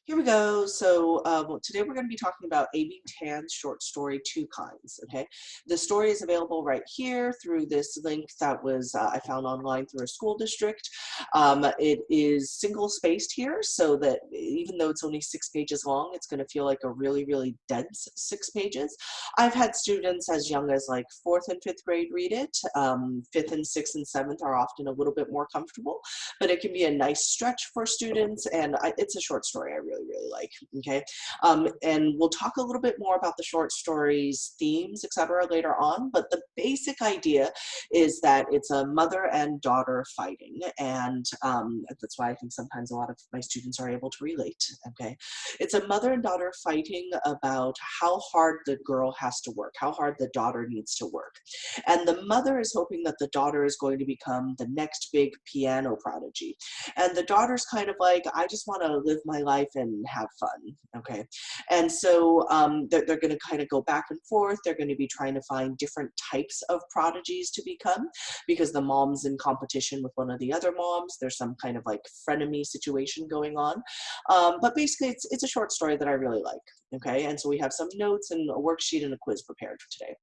Here we go. So today we're going to be talking about Amy Tan's short story, Two Kinds. Okay, the story is available right here through this link that was I found online through a school district. It is single spaced here, so that even though it's only 6 pages long, it's going to feel like a really, really dense 6 pages. I've had students as young as like 4th and 5th grade read it. 5th and 6th and 7th are often a little bit more comfortable, but it can be a nice stretch for students, and it's a short story I really like. Okay, and we'll talk a little bit more about the short stories themes, etc., later on, but the basic idea is that it's a mother and daughter fighting, and that's why I think sometimes a lot of my students are able to relate. Okay, it's a mother and daughter fighting about how hard the girl has to work, how hard the daughter needs to work, and the mother is hoping that the daughter is going to become the next big piano prodigy. And the daughter's kind of like, I just want to live my life and have fun. Okay. And so they're going to kind of go back and forth. They're going to be trying to find different types of prodigies to become, because the mom's in competition with one of the other moms. There's some kind of like frenemy situation going on. But basically, it's a short story that I really like. Okay. And so we have some notes and a worksheet and a quiz prepared for today.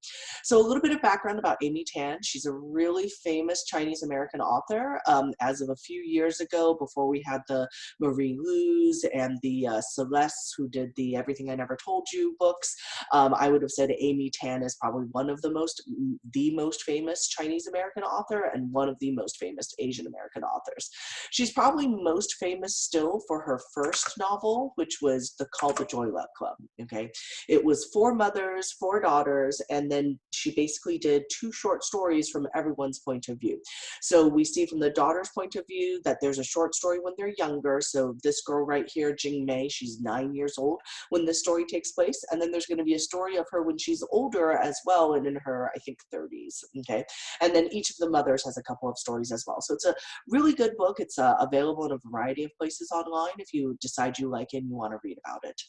So a little bit of background about Amy Tan. She's a really famous Chinese American author. As of a few years ago, before we had the Marie Lu's and the Celeste, who did the Everything I Never Told You books, I would have said Amy Tan is probably one of the most famous Chinese American author and one of the most famous Asian American authors. She's probably most famous still for her first novel, which was Called the Joy Luck Club. Okay, it was 4 mothers, 4 daughters, and then she basically did 2 short stories from everyone's point of view. So we see from the daughter's point of view that there's a short story when they're younger. So this girl right here, Jing Mei, she's 9 years old when this story takes place. And then there's going to be a story of her when she's older as well, and in her, I think, 30s. Okay. And then each of the mothers has a couple of stories as well. So it's a really good book. It's available in a variety of places online if you decide you like it and you want to read about it.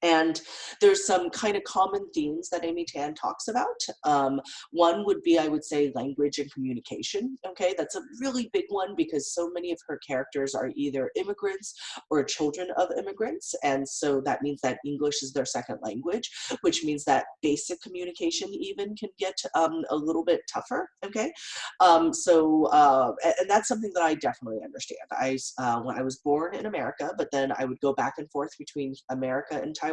And there's some kind of common themes that Amy Tan talks about. One would be, I would say, language and communication. Okay, that's a really big one because so many of her characters are either immigrants or children of immigrants. And so that means that English is their second language, which means that basic communication even can get a little bit tougher. Okay, and that's something that I definitely understand. When I was born in America, but then I would go back and forth between America and Taiwan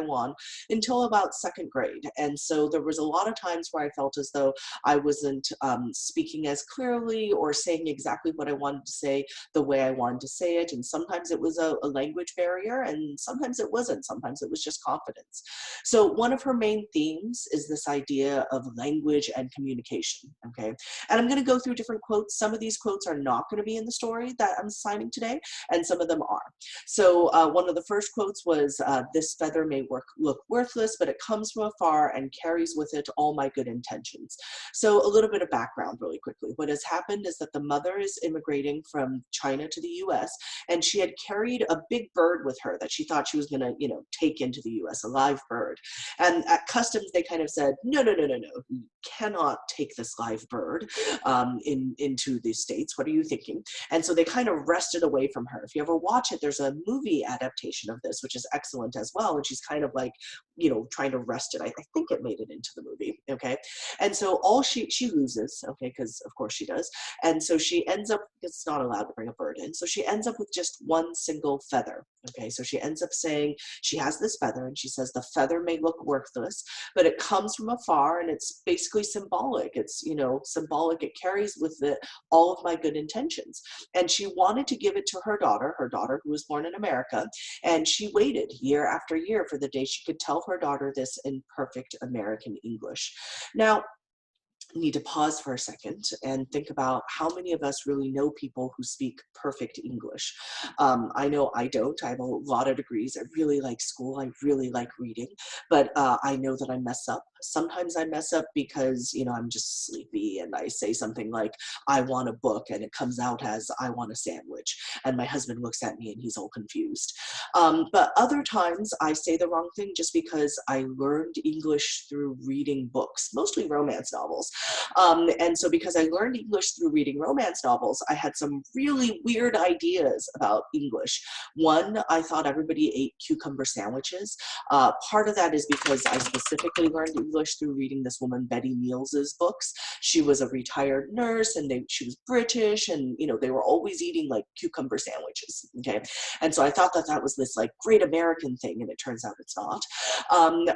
until about 2nd grade. And so there was a lot of times where I felt as though I wasn't speaking as clearly or saying exactly what I wanted to say the way I wanted to say it. And sometimes it was a language barrier, and sometimes it wasn't. Sometimes it was just confidence. So one of her main themes is this idea of language and communication. Okay. And I'm going to go through different quotes. Some of these quotes are not going to be in the story that I'm citing today, and some of them are. So one of the first quotes was, "This feather may look worthless, but it comes from afar and carries with it all my good intentions." So a little bit of background really quickly. What has happened is that the mother is immigrating from China to the US, and she had carried a big bird with her that she thought she was going to, take into the US, a live bird. And at customs, they kind of said, no, you cannot take this live bird into the States. What are you thinking? And so they kind of wrested away from her. If you ever watch it, there's a movie adaptation of this, which is excellent as well. And she's kind of like, trying to wrest it. I think it made it into the movie. Okay. And so all she loses, okay, because of course she does. And so she ends up, it's not allowed to bring a bird in. So she ends up with just one single feather. Okay. So she ends up saying she has this feather, and she says the feather may look worthless, but it comes from afar, and it's basically symbolic. It's, symbolic. It carries with it all of my good intentions. And she wanted to give it to her daughter who was born in America. And she waited year after year for the day she could tell her daughter this in perfect American English. Now, need to pause for a second and think about how many of us really know people who speak perfect English. I know I don't. I have a lot of degrees. I really like school. I really like reading, but I know that I mess up. Sometimes I mess up because, you know, I'm just sleepy and I say something like, I want a book, and it comes out as I want a sandwich. And my husband looks at me and he's all confused. But other times I say the wrong thing just because I learned English through reading books, mostly romance novels. And so because I learned English through reading romance novels, I had some really weird ideas about English. One, I thought everybody ate cucumber sandwiches. Part of that is because I specifically learned English through reading this woman, Betty Niels's books. She was a retired nurse, and she was British, and, you know, they were always eating like cucumber sandwiches, okay? And so I thought that that was this like great American thing, and it turns out it's not.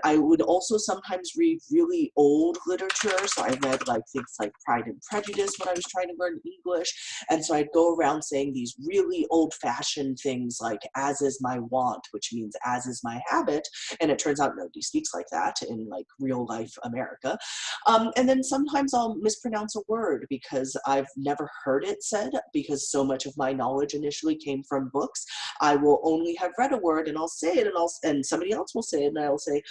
I would also sometimes read really old literature. So I read like things like Pride and Prejudice when I was trying to learn English. And so I'd go around saying these really old-fashioned things like, as is my wont, which means as is my habit. And it turns out nobody speaks like that in like real life America. And then sometimes I'll mispronounce a word because I've never heard it said, because so much of my knowledge initially came from books. I will only have read a word and I'll say it, and somebody else will say it, and I'll say,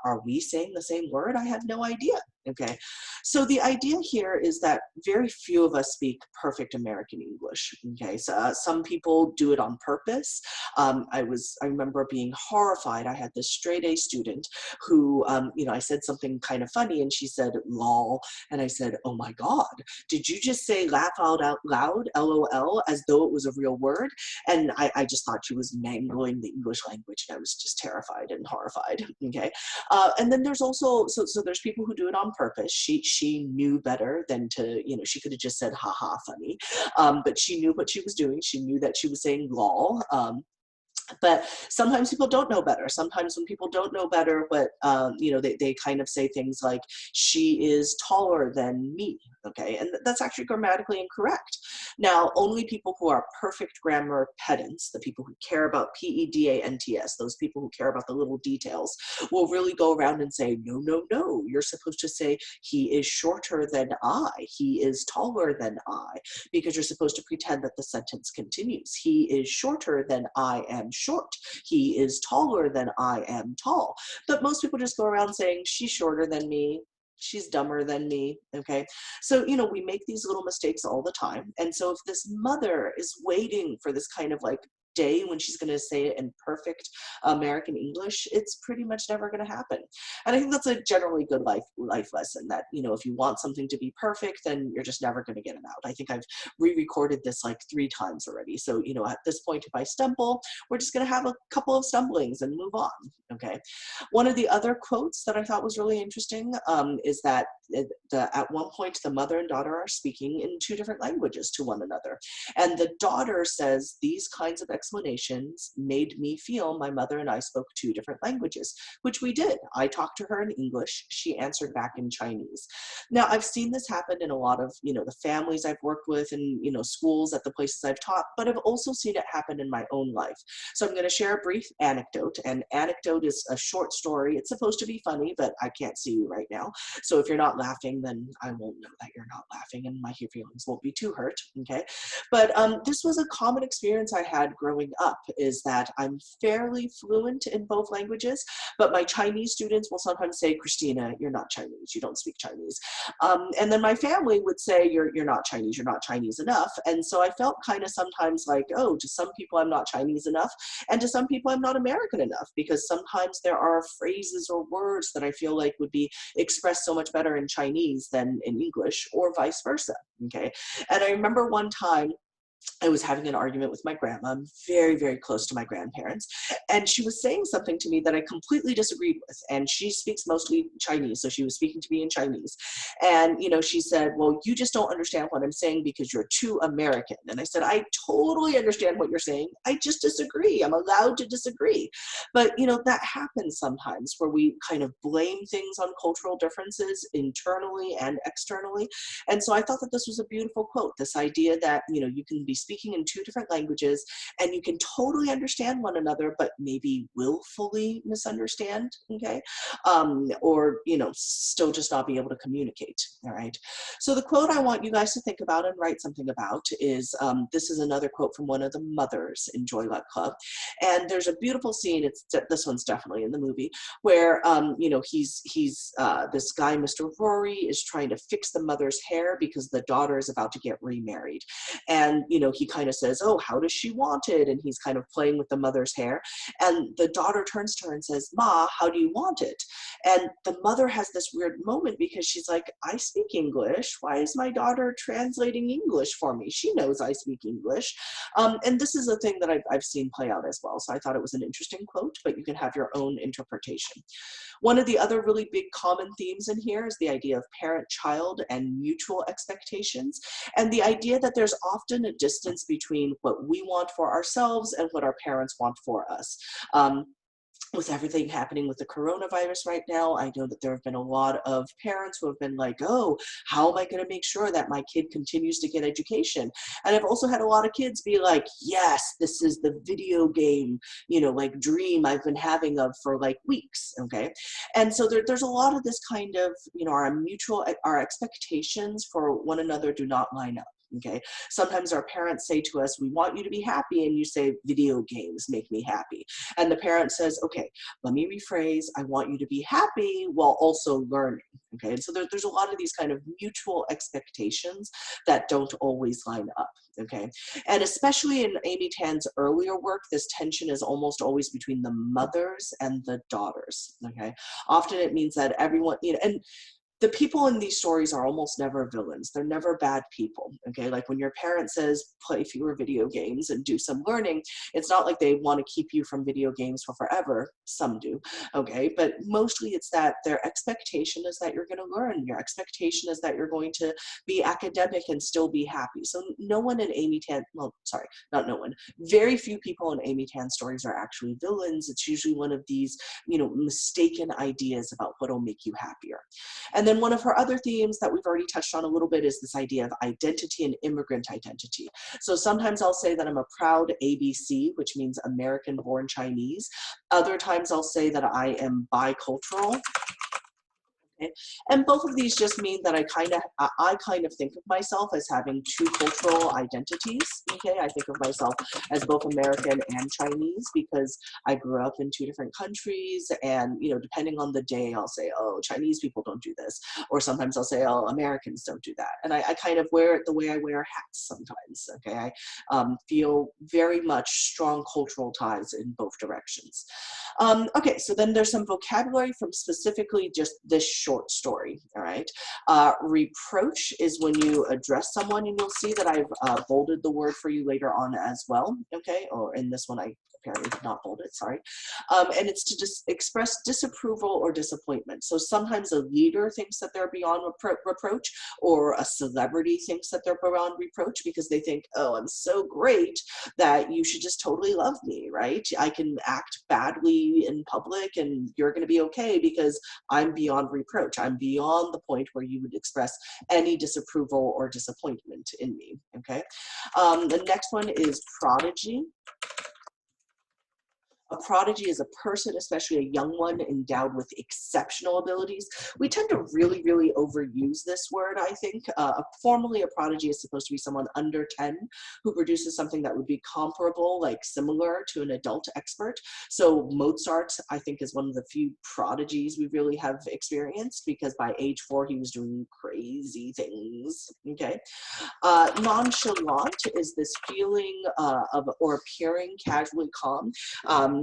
are we saying the same word? I have no idea. Okay, so the idea here is that very few of us speak perfect American English. Okay, so some people do it on purpose. I remember being horrified. I had this straight A student who, you know, I said something kind of funny, and she said, lol, and I said, oh my God, did you just say laugh out loud, LOL, as though it was a real word? And I just thought she was mangling the English language, and I was just terrified and horrified. Okay, and then there's also, so there's people who do it on purpose. She knew better than to, you know, she could have just said haha funny, but she knew what she was doing. She knew that she was saying lol. But sometimes people don't know better. Sometimes when people don't know better, but you know, they kind of say things like, she is taller than me, okay? And that's actually grammatically incorrect. Now, only people who are perfect grammar pedants, the people who care about PEDANTS, those people who care about the little details, will really go around and say, no, no, no, you're supposed to say, he is shorter than I, he is taller than I, because you're supposed to pretend that the sentence continues. He is shorter than I am short. He is taller than I am tall. But most people just go around saying, she's shorter than me, she's dumber than me, okay? So, you know, we make these little mistakes all the time. And so if this mother is waiting for this kind of like day when she's going to say it in perfect American English, it's pretty much never going to happen. And I think that's a generally good life lesson, that, you know, if you want something to be perfect, then you're just never going to get it out. I think I've re-recorded this like 3 times already. So, you know, at this point, if I stumble, we're just going to have a couple of stumblings and move on. Okay. One of the other quotes that I thought was really interesting is that at one point, the mother and daughter are speaking in 2 different languages to one another. And the daughter says, these kinds of explanations made me feel my mother and I spoke 2 different languages, which we did. I talked to her in English. She answered back in Chinese. Now, I've seen this happen in a lot of, you know, the families I've worked with and, you know, schools at the places I've taught, but I've also seen it happen in my own life. So I'm going to share a brief anecdote. An anecdote is a short story. It's supposed to be funny, but I can't see you right now. So if you're not laughing, then I won't know that you're not laughing, and my feelings won't be too hurt, okay? But this was a common experience I had growing up, is that I'm fairly fluent in both languages, but my Chinese students will sometimes say, Christina, you're not Chinese, you don't speak Chinese. And then my family would say, you're not Chinese, you're not Chinese enough. And so I felt kind of sometimes like, oh, to some people I'm not Chinese enough, and to some people I'm not American enough, because sometimes there are phrases or words that I feel like would be expressed so much better in Chinese than in English, or vice versa, okay? And I remember one time I was having an argument with my grandma. I'm very, very close to my grandparents. And she was saying something to me that I completely disagreed with. And she speaks mostly Chinese, so she was speaking to me in Chinese. And, you know, she said, well, you just don't understand what I'm saying because you're too American. And I said, I totally understand what you're saying. I just disagree. I'm allowed to disagree. But, you know, that happens sometimes, where we kind of blame things on cultural differences internally and externally. And so I thought that this was a beautiful quote, this idea that, you know, you can be be speaking in two different languages, and you can totally understand one another, but maybe willfully misunderstand, okay? Or, you know, still just not be able to communicate, all right? So the quote I want you guys to think about and write something about is, this is another quote from one of the mothers in Joy Luck Club. And there's a beautiful scene, this one's definitely in the movie, where, you know, this guy, Mr. Rory, is trying to fix the mother's hair because the daughter is about to get remarried. And, you know, he kind of says, oh, how does she want it? And he's kind of playing with the mother's hair. And the daughter turns to her and says, Ma, how do you want it? And the mother has this weird moment because she's like, I speak English. Why is my daughter translating English for me? She knows I speak English. And this is a thing that I've seen play out as well. So I thought it was an interesting quote, but you can have your own interpretation. One of the other really big common themes in here is the idea of parent-child and mutual expectations, and the idea that there's often a distance between what we want for ourselves and what our parents want for us. With everything happening with the coronavirus right now, I know that there have been a lot of parents who have been like, oh, how am I going to make sure that my kid continues to get education? And I've also had a lot of kids be like, yes, this is the video game, you know, like dream I've been having of for like weeks, okay? And so there's a lot of this kind of, you know, our expectations for one another do not line up. Okay. Sometimes our parents say to us, we want you to be happy. And you say, video games make me happy. And the parent says, okay, let me rephrase. I want you to be happy while also learning. Okay. And so there's a lot of these kind of mutual expectations that don't always line up. Okay. And especially in Amy Tan's earlier work, this tension is almost always between the mothers and the daughters. Okay. Often it means that everyone, you know, and the people in these stories are almost never villains. They're never bad people, okay? Like when your parent says, play fewer video games and do some learning, it's not like they want to keep you from video games for forever. Some do, okay? But mostly it's that their expectation is that you're going to learn. Your expectation is that you're going to be academic and still be happy. So no one in Amy Tan, well, sorry, not no one. Very few people in Amy Tan's stories are actually villains. It's usually one of these, you know, mistaken ideas about what'll make you happier. And then one of her other themes that we've already touched on a little bit is this idea of identity and immigrant identity. So sometimes I'll say that I'm a proud ABC, which means American-born Chinese. Other times I'll say that I am bicultural. Okay. And both of these just mean that I kind of think of myself as having two cultural identities. Okay, I think of myself as both American and Chinese because I grew up in two different countries, and you know, depending on the day, I'll say, oh, Chinese people don't do this, or sometimes I'll say, oh, Americans don't do that, and I kind of wear it the way I wear hats sometimes. Okay, I feel very much strong cultural ties in both directions. Okay, so then there's some vocabulary from specifically just this short story, all right? Reproach is when you address someone, and you'll see that I've bolded the word for you later on as well, okay? Or in this one, I apparently did not bold it, sorry. And it's to express disapproval or disappointment. So sometimes a leader thinks that they're beyond reproach, or a celebrity thinks that they're beyond reproach because they think, oh, I'm so great that you should just totally love me, right? I can act badly in public and you're going to be okay because I'm beyond reproach. I'm beyond the point where you would express any disapproval or disappointment in me, okay? The next one is prodigy. A prodigy is a person, especially a young one, endowed with exceptional abilities. We tend to really, really overuse this word, I think. Formally, a prodigy is supposed to be someone under 10 who produces something that would be comparable, like similar to an adult expert. So Mozart, I think, is one of the few prodigies we really have experienced because by age 4, he was doing crazy things, okay? Nonchalant is this feeling of or appearing casually calm.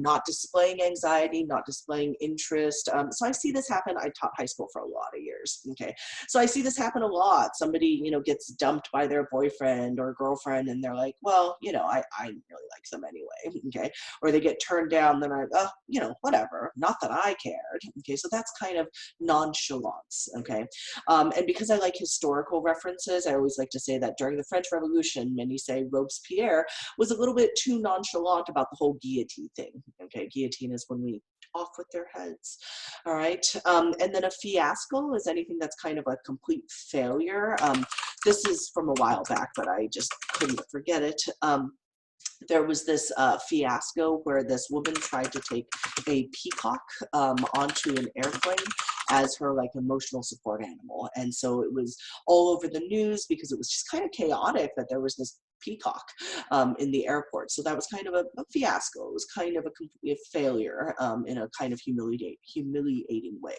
Not displaying anxiety, not displaying interest. So I see this happen. I taught high school for a lot of years, okay? So I see this happen a lot. Somebody, you know, gets dumped by their boyfriend or girlfriend and they're like, well, you know, I really like them anyway, okay? Or they get turned down, they're like, oh, you know, whatever, not that I cared, okay? So that's kind of nonchalance, okay? And because I like historical references, I always like to say that during the French Revolution, many say Robespierre was a little bit too nonchalant about the whole guillotine thing. Okay, guillotine is when we off with their heads. All right, and then a fiasco is anything that's kind of a complete failure. This is from a while back, but I just couldn't forget it. There was this fiasco where this woman tried to take a peacock onto an airplane as her like emotional support animal. And so it was all over the news because it was just kind of chaotic that there was this peacock in the airport. So that was kind of a fiasco. It was kind of a complete failure in a kind of humiliating way.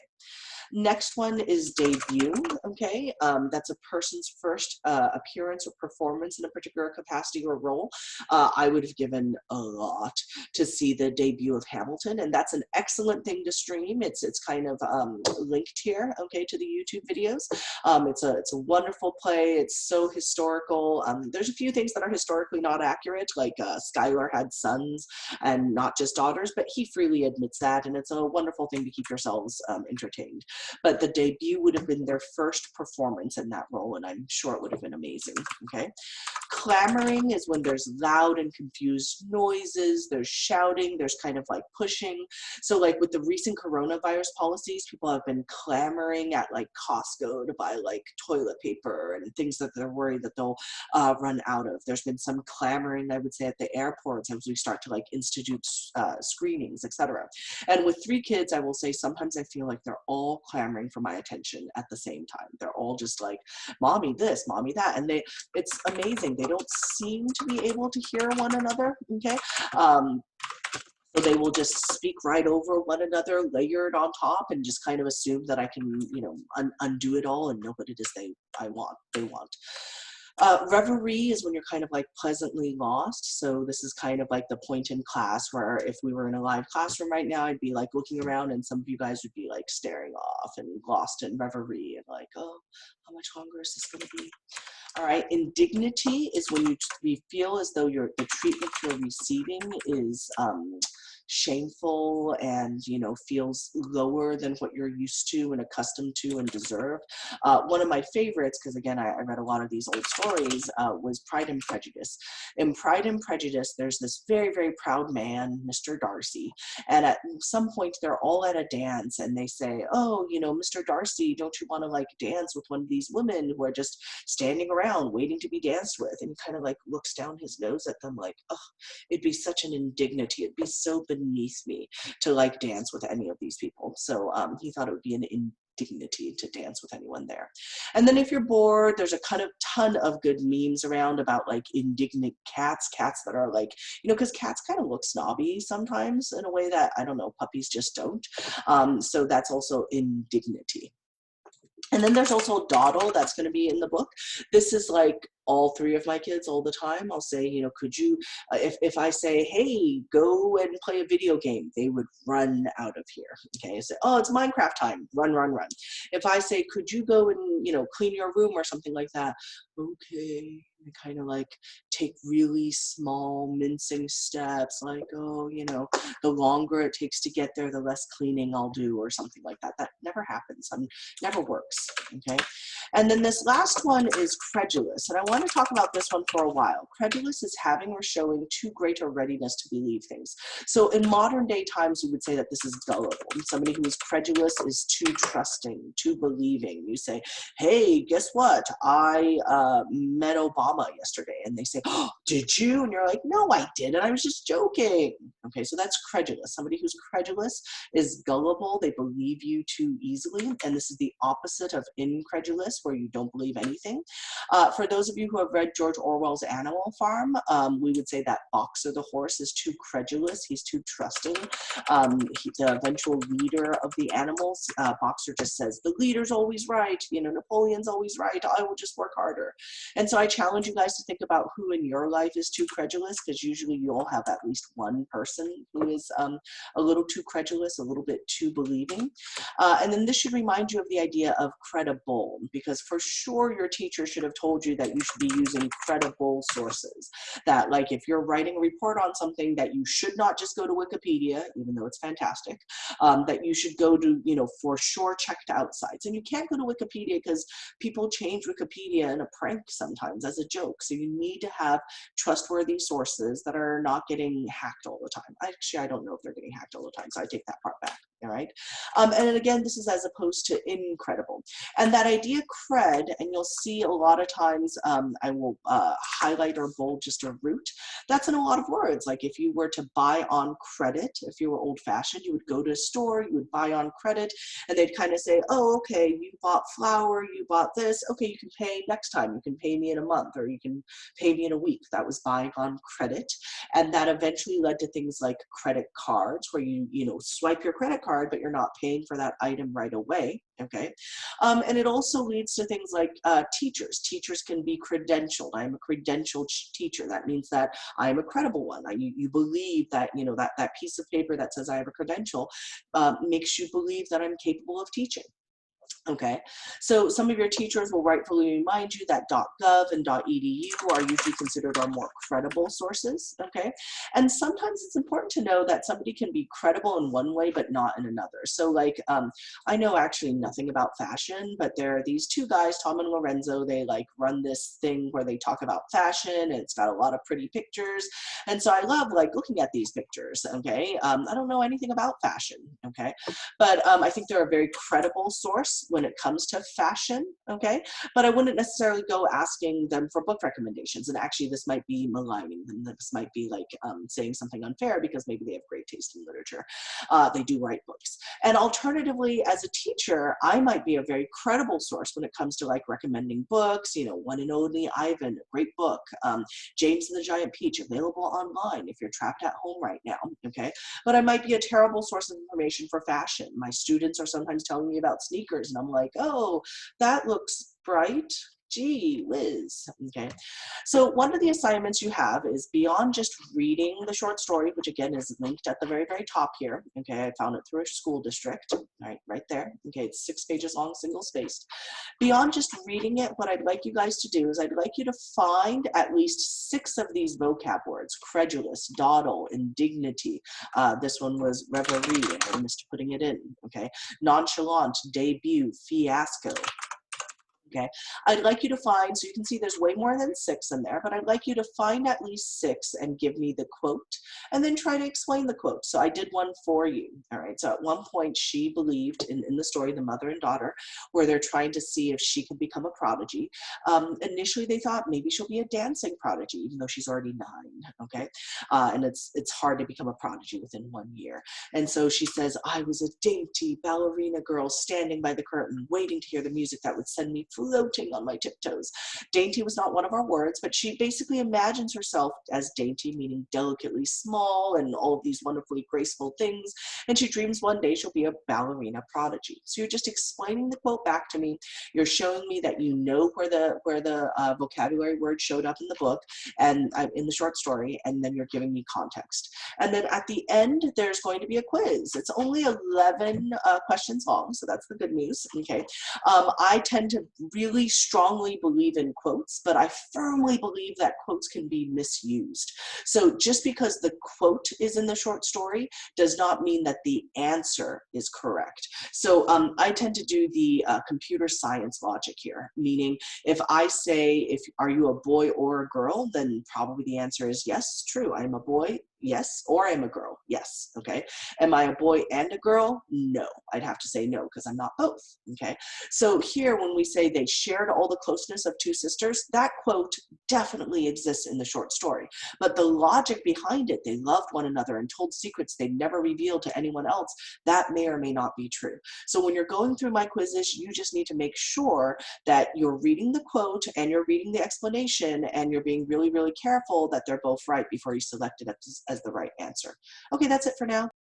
Next one is debut, okay? That's a person's first appearance or performance in a particular capacity or role. I would have given a lot to see the debut of Hamilton, and that's an excellent thing to stream. It's kind of linked here, okay, to the YouTube videos. It's a wonderful play. It's so historical. There's a few things that are historically not accurate, like Schuyler had sons and not just daughters, but he freely admits that, and it's a wonderful thing to keep yourselves entertained. But the debut would have been their first performance in that role, and I'm sure it would have been amazing, okay? Clamoring is when there's loud and confused noises, there's shouting, there's kind of like pushing. So like with the recent coronavirus policies, people have been clamoring at like Costco to buy like toilet paper and things that they're worried that they'll run out of. There's been some clamoring, I would say, at the airports as we start to like institute screenings, etc. And with 3 kids, I will say sometimes I feel like they're all clamoring for my attention at the same time. They're all just like, mommy this, mommy that, and it's amazing. They don't seem to be able to hear one another, okay? So they will just speak right over one another, layered on top, and just kind of assume that I can, you know, undo it all and know what it is they want. Reverie is when you're kind of like pleasantly lost. So this is kind of like the point in class where if we were in a live classroom right now, I'd be like looking around and some of you guys would be like staring off and lost in reverie and like, oh, how much longer is this going to be? All right, indignity is when you feel as though the treatment you're receiving is shameful and, you know, feels lower than what you're used to and accustomed to and deserve. One of my favorites, because again, I read a lot of these old stories, was Pride and Prejudice. In Pride and Prejudice, there's this very, very proud man, Mr. Darcy, and at some point they're all at a dance and they say, oh, you know, Mr. Darcy, don't you want to like dance with one of these women who are just standing around waiting to be danced with? And he kind of like looks down his nose at them like, oh, it'd be such an indignity. It'd be so beneath me to like dance with any of these people. So he thought it would be an indignity to dance with anyone there. And then if you're bored, there's a kind of ton of good memes around about like indignant cats that are like, you know, because cats kind of look snobby sometimes in a way that, I don't know, puppies just don't. So that's also indignity. And then there's also dawdle that's going to be in the book. This is like all 3 of my kids all the time. I'll say, you know, could you, if I say, hey, go and play a video game, they would run out of here. Okay, I say, oh, it's Minecraft time, run, run, run. If I say, could you go and, you know, clean your room or something like that, okay, and kind of like take really small mincing steps, like, oh, you know, the longer it takes to get there, the less cleaning I'll do or something like that. That never happens, never works, okay? And then this last one is credulous, and I want to talk about this one for a while. Credulous is having or showing too great a readiness to believe things. So in modern day times, we would say that this is gullible. Somebody who is credulous is too trusting, too believing. You say, hey, guess what? I met Obama yesterday. And they say, oh, did you? And you're like, no, I didn't. I was just joking. Okay, so that's credulous. Somebody who's credulous is gullible. They believe you too easily. And this is the opposite of incredulous, where you don't believe anything. For those of you who have read George Orwell's Animal Farm, we would say that Boxer the horse is too credulous. He's too trusting. The eventual leader of the animals, Boxer just says, the leader's always right. You know, Napoleon's always right. I will just work harder. And so I challenge you guys to think about who in your life is too credulous, because usually you all have at least one person who is a little too credulous, a little bit too believing. And then this should remind you of the idea of credible, because for sure your teacher should have told you that you should be using credible sources. That like if you're writing a report on something, that you should not just go to Wikipedia, even though it's fantastic, that you should go to, you know, for sure checked out sites. And you can't go to Wikipedia because people change Wikipedia in a prank sometimes as a joke. So you need to have trustworthy sources that are not getting hacked all the time. Actually, I don't know if they're getting hacked all the time, so I take that part back. all right? And then again, this is as opposed to incredible. And that idea cred, and you'll see a lot of times I will highlight or bold just a root. That's in a lot of words. Like if you were to buy on credit, if you were old-fashioned, you would go to a store, you would buy on credit, and they'd kind of say, oh, okay, you bought flour, you bought this, okay, you can pay next time, you can pay me in a month, or you can pay me in a week. That was buying on credit. And that eventually led to things like credit cards, where you know, swipe your credit card, but you're not paying for that item right away, okay? And it also leads to things like teachers. Teachers can be credentialed. I'm a credentialed teacher. That means that I'm a credible one. You believe that, you know, that piece of paper that says I have a credential makes you believe that I'm capable of teaching. Okay, so some of your teachers will rightfully remind you that .gov and .edu are usually considered our more credible sources, okay? And sometimes it's important to know that somebody can be credible in one way, but not in another. So like, I know actually nothing about fashion, but there are these two guys, Tom and Lorenzo, they like run this thing where they talk about fashion, and it's got a lot of pretty pictures. And so I love like looking at these pictures, okay? I don't know anything about fashion, okay? But I think they're a very credible source when it comes to fashion, okay? But I wouldn't necessarily go asking them for book recommendations. And actually this might be maligning them. This might be like saying something unfair because maybe they have great taste in literature. They do write books. And alternatively, as a teacher, I might be a very credible source when it comes to like recommending books, you know, One and Only Ivan, a great book. James and the Giant Peach, available online if you're trapped at home right now, okay? But I might be a terrible source of information for fashion. My students are sometimes telling me about sneakers, and I'm like, oh, that looks bright. Gee whiz, okay? So one of the assignments you have is beyond just reading the short story, which again is linked at the very, very top here, okay? I found it through a school district, right there, okay? It's 6 pages long, single spaced. Beyond just reading it, what I'd like you guys to do is I'd like you to find at least 6 of these vocab words: credulous, dawdle, indignity. This one was reverie, and I missed putting it in, okay? Nonchalant, debut, fiasco. Okay, I'd like you to find, so you can see there's way more than 6 in there, but I'd like you to find at least 6 and give me the quote, and then try to explain the quote. So I did one for you, all right? So at one point she believed in the story, the mother and daughter, where they're trying to see if she can become a prodigy. Initially they thought maybe she'll be a dancing prodigy, even though she's already 9, okay? And it's hard to become a prodigy within 1 year. And so she says, I was a dainty ballerina girl standing by the curtain, waiting to hear the music that would send me floating on my tiptoes. Dainty was not one of our words, but she basically imagines herself as dainty, meaning delicately small and all of these wonderfully graceful things. And she dreams one day she'll be a ballerina prodigy. So you're just explaining the quote back to me. You're showing me that you know where the vocabulary word showed up in the book and in the short story, and then you're giving me context. And then at the end, there's going to be a quiz. It's only 11 questions long, so that's the good news, okay? I tend to really strongly believe in quotes, but I firmly believe that quotes can be misused. So just because the quote is in the short story does not mean that the answer is correct. So I tend to do the computer science logic here, meaning if I say, are you a boy or a girl, then probably the answer is yes, true, I'm a boy, yes, or I'm a girl, yes, okay? Am I a boy and a girl? No, I'd have to say no, because I'm not both, okay? So here, when we say they shared all the closeness of 2 sisters, that quote definitely exists in the short story. But the logic behind it, they loved one another and told secrets they never revealed to anyone else, that may or may not be true. So when you're going through my quizzes, you just need to make sure that you're reading the quote and you're reading the explanation, and you're being really, really careful that they're both right before you select it as the right answer. Okay, that's it for now.